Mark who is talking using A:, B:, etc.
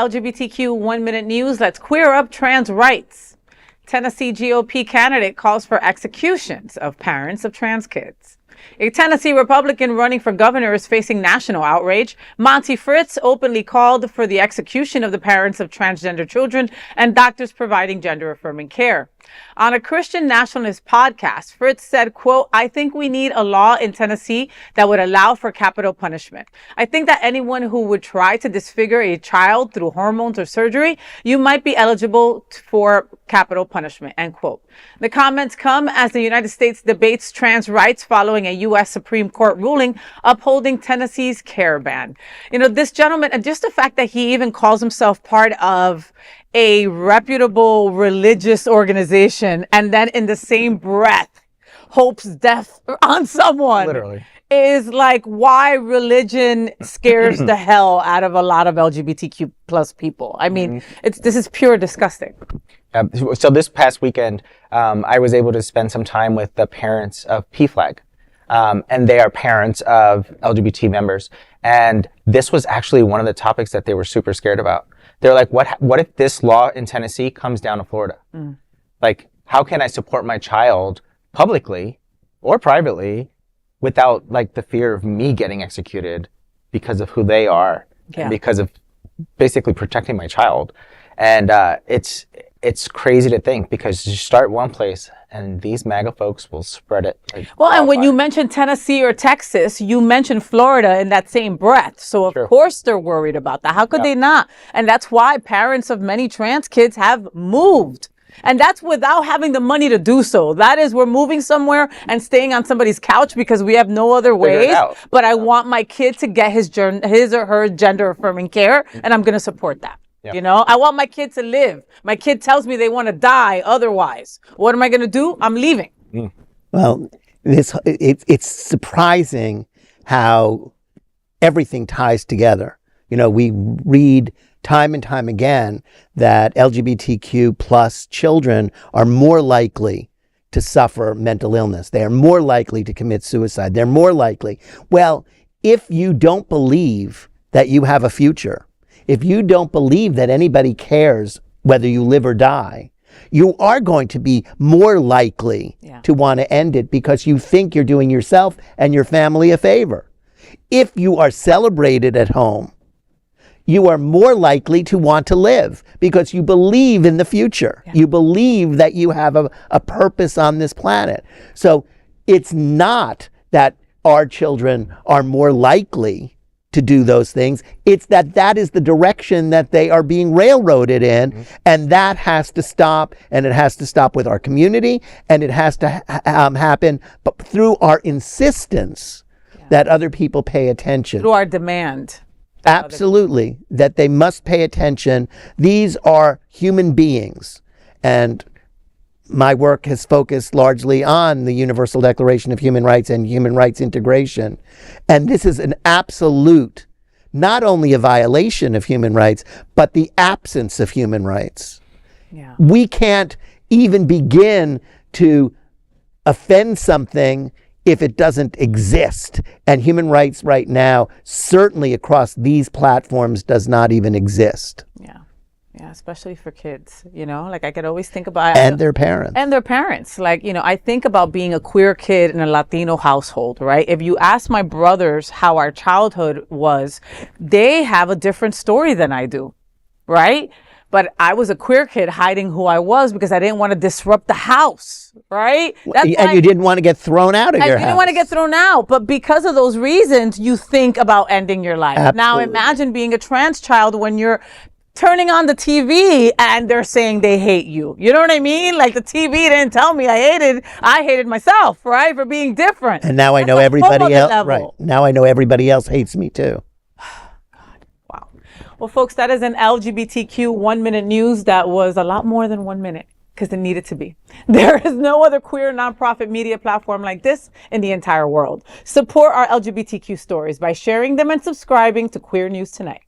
A: LGBTQ 1 Minute News. Let's queer up trans rights. Tennessee GOP candidate calls for executions of parents of trans kids. A Tennessee Republican running for governor is facing national outrage. Monty Fritts openly called for the execution of the parents of transgender children and doctors providing gender-affirming care. On a Christian Nationalist podcast, Fritts said, quote, "I think we need a law in Tennessee that would allow for capital punishment. I think that anyone who would try to disfigure a child through hormones or surgery, you might be eligible for capital punishment," end quote. The comments come as the United States debates trans rights following a U.S. Supreme Court ruling upholding Tennessee's care ban. You know, this gentleman, and just the fact that he even calls himself part of a reputable religious organization and then in the same breath hopes death on someone.
B: Literally.
A: Is like why religion scares the hell out of a lot of LGBTQ plus people. I mean, this is pure disgusting.
B: So this past weekend, I was able to spend some time with the parents of PFLAG. And they are parents of LGBT members. And this was actually one of the topics that they were super scared about. They're like, what if this law in Tennessee comes down to Florida? Like, how can I support my child publicly or privately without like the fear of me getting executed because of who they are, and because of basically protecting my child? And it's crazy to think, because you start one place and these MAGA folks will spread it. Like,
A: well, and when you mention Tennessee or Texas, you mention Florida in that same breath. So of course they're worried about that. How could they not? And that's why parents of many trans kids have moved. And that's without having the money to do so. That is, we're moving somewhere and staying on somebody's couch because we have no other ways. But I want my kid to get his or her gender affirming care, and I'm going to support that. You know, I want my kid to live. My kid tells me they want to die otherwise. What am I going to do? I'm leaving.
C: Well, it's surprising how everything ties together. You know, we read time and time again that LGBTQ plus children are more likely to suffer mental illness. They are more likely to commit suicide. They're more likely. Well, if you don't believe that you have a future, if you don't believe that anybody cares whether you live or die, you are going to be more likely to want to end it because you think you're doing yourself and your family a favor. If you are celebrated at home, you are more likely to want to live because you believe in the future. You believe that you have a purpose on this planet. So it's not that our children are more likely to do those things. It's that is the direction that they are being railroaded in, and that has to stop, and it has to stop with our community, and it has to happen but through our insistence that other people pay attention.
A: Through our demand.
C: Absolutely, that they must pay attention. These are human beings, and my work has focused largely on the Universal Declaration of Human Rights and human rights integration. And this is an absolute, not only a violation of human rights, but the absence of human rights. We can't even begin to offend something if it doesn't exist. And human rights right now, certainly across these platforms, does not even exist.
A: Yeah, especially for kids, you know, like I could always think about.
C: And their parents.
A: And their parents. Like, you know, I think about being a queer kid in a Latino household, right? If you ask my brothers how our childhood was, they have a different story than I do, right? But I was a queer kid hiding who I was because I didn't want to disrupt the house, right?
C: And you didn't want to get thrown out of your house.
A: I didn't want to get thrown out. But because of those reasons, you think about ending your life.
C: Absolutely.
A: Now imagine being a trans child when you're turning on the TV and they're saying they hate you. You know what I mean? Like the TV didn't tell me I hated myself, right? For being different.
C: And now I know everybody else. Right. Now I know everybody else hates me too.
A: God. Wow. Well, folks, that is an LGBTQ 1 minute news that was a lot more than 1 minute because it needed to be. There is no other queer nonprofit media platform like this in the entire world. Support our LGBTQ stories by sharing them and subscribing to Queer News Tonight.